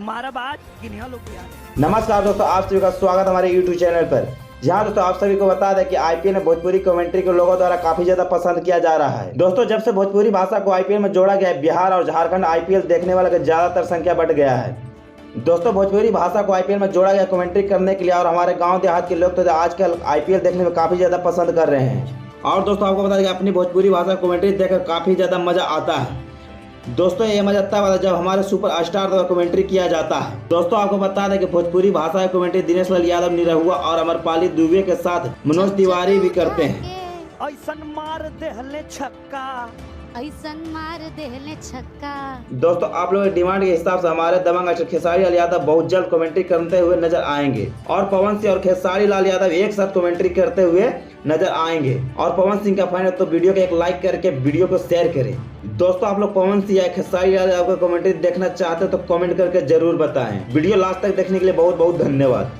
मारा बात गिनिया लोग यार। नमस्कार दोस्तों, आप सभी का स्वागत हमारे YouTube चैनल पर। जहां दोस्तों आप सभी को बता दें कि आईपीएल में भोजपुरी कमेंट्री को लोगों द्वारा काफी ज्यादा पसंद किया जा रहा है। दोस्तों जब से भोजपुरी भाषा को आईपीएल में जोड़ा गया है, बिहार और झारखंड आईपीएल देखने वालों की ज्यादातर संख्या बढ़ गया है। दोस्तों भोजपुरी भाषा को आईपीएल में जोड़ा गया कमेंट्री करने के लिए और हमारे गाँव देहात के लोग तो आजकल आईपीएल देखने में काफी ज्यादा पसंद कर रहे हैं। और दोस्तों आपको बता दें कि अपनी भोजपुरी भाषा कमेंट्री देखकर काफी ज्यादा मजा आता है। दोस्तों ये मजा तब आता है जब हमारे सुपर स्टार द्वारा कमेंट्री किया जाता है। दोस्तों आपको बता दें कि भोजपुरी भाषा की कमेंट्री दिनेश लाल यादव, निरहुआ और अमरपाली दुबे के साथ मनोज तिवारी भी करते हैं। ऐसन मार देहले छक्का, ऐसन मार देहले छक्का। दोस्तों आप लोगों की डिमांड के हिसाब से हमारे दबंग एक्टर खेसारी लाल यादव बहुत जल्द कमेंट्री करते हुए नजर आएंगे और पवन सिंह और खेसारी लाल यादव एक साथ कमेंट्री करते हुए नजर आएंगे। और पवन सिंह का फैन है तो वीडियो को एक लाइक करके वीडियो को शेयर करें। दोस्तों आप लोग पवन सिंह या खेसारी लाल यादव का कमेंट्री देखना चाहते हो तो कमेंट करके जरूर बताएं। वीडियो लास्ट तक देखने के लिए बहुत बहुत धन्यवाद।